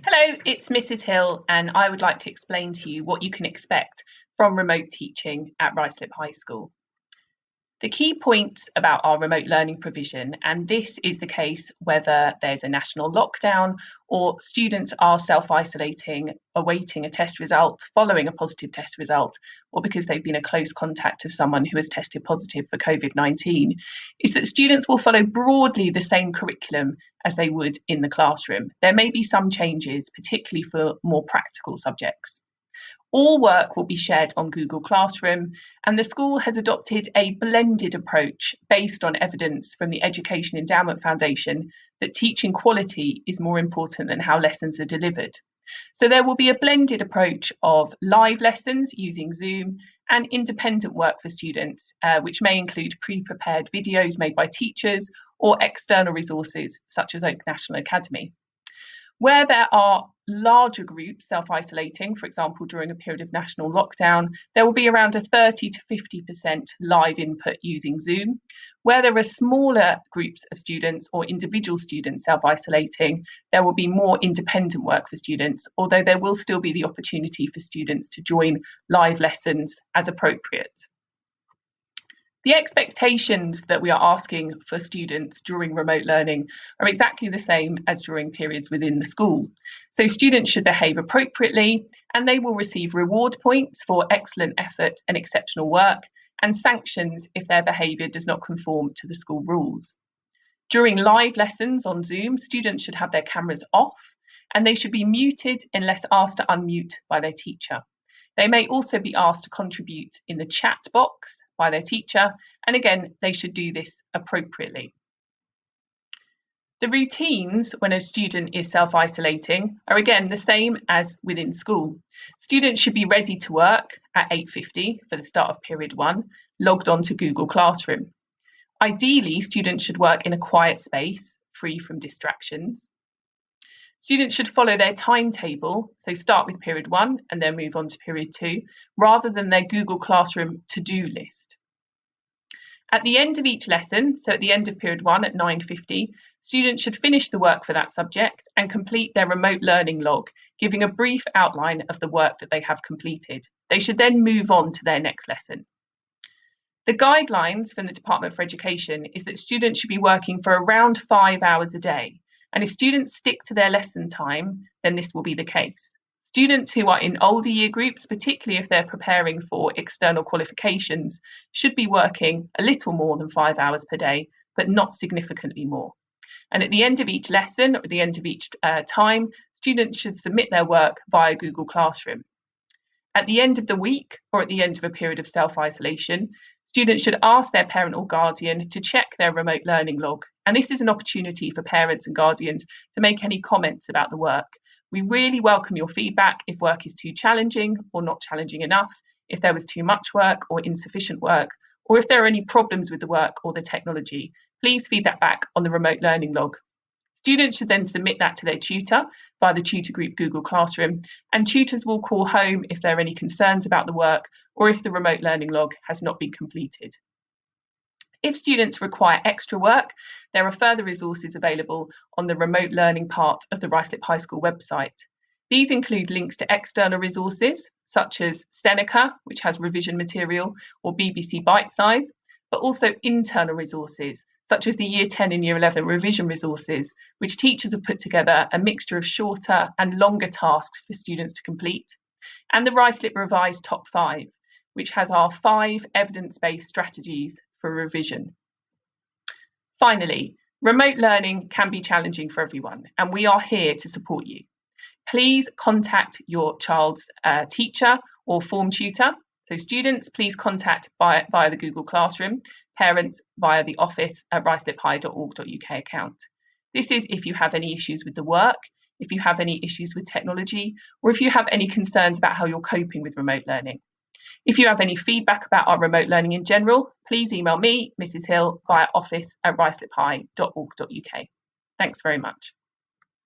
Hello, it's Mrs. Hill, and I would like to explain to you what you can expect from remote teaching at Ruislip High School. The key points about our remote learning provision, and this is the case whether there's a national lockdown or students are self-isolating, awaiting a test result, following a positive test result, or because they've been a close contact of someone who has tested positive for COVID-19, is that students will follow broadly the same curriculum as they would in the classroom. There may be some changes, particularly for more practical subjects. All work will be shared on Google Classroom, and the school has adopted a blended approach based on evidence from the Education Endowment Foundation that teaching quality is more important than how lessons are delivered. So there will be a blended approach of live lessons using Zoom and independent work for students, which may include pre-prepared videos made by teachers or external resources such as Oak National Academy. Where there are larger groups self-isolating, for example, during a period of national lockdown, there will be around a 30 to 50% live input using Zoom. Where there are smaller groups of students or individual students self-isolating, there will be more independent work for students, although there will still be the opportunity for students to join live lessons as appropriate. The expectations that we are asking for students during remote learning are exactly the same as during periods within the school. So students should behave appropriately, and they will receive reward points for excellent effort and exceptional work, and sanctions if their behaviour does not conform to the school rules. During live lessons on Zoom, students should have their cameras off, and they should be muted unless asked to unmute by their teacher. They may also be asked to contribute in the chat box by their teacher, and again, they should do this appropriately. The routines when a student is self-isolating are again the same as within school. Students should be ready to work at 8:50 for the start of period 1, logged on to Google Classroom. Ideally, students should work in a quiet space, free from distractions. Students should follow their timetable, so start with period 1 and then move on to period 2, rather than their Google Classroom to-do list. At the end of each lesson, so at the end of period 1 at 9:50, students should finish the work for that subject and complete their remote learning log, giving a brief outline of the work that they have completed. They should then move on to their next lesson. The guidelines from the Department for Education is that students should be working for around 5 hours a day. And if students stick to their lesson time, then this will be the case. Students who are in older year groups, particularly if they're preparing for external qualifications, should be working a little more than 5 hours per day, but not significantly more. And at the end of each lesson, or at the end of each time, students should submit their work via Google Classroom. At the end of the week, or at the end of a period of self-isolation, students should ask their parent or guardian to check their remote learning log. And this is an opportunity for parents and guardians to make any comments about the work. We really welcome your feedback if work is too challenging or not challenging enough, if there was too much work or insufficient work, or if there are any problems with the work or the technology. Please feed that back on the remote learning log. Students should then submit that to their tutor via the tutor group Google Classroom, and tutors will call home if there are any concerns about the work or if the remote learning log has not been completed. If students require extra work, there are further resources available on the remote learning part of the Ruislip High School website. These include links to external resources such as Seneca, which has revision material, or BBC Bitesize, but also internal resources such as the Year 10 and Year 11 revision resources, which teachers have put together a mixture of shorter and longer tasks for students to complete, and the Ruislip Revised Top 5, which has our 5 evidence-based strategies for revision. Finally, remote learning can be challenging for everyone, and we are here to support you. Please contact your child's teacher or form tutor. So students, please contact via the Google Classroom, parents via the office at ruisliphigh.org.uk account. This is if you have any issues with the work, if you have any issues with technology, or if you have any concerns about how you're coping with remote learning. If you have any feedback about our remote learning in general, please email me, Mrs. Hill, via office@ruisliphigh.org.uk. Thanks very much.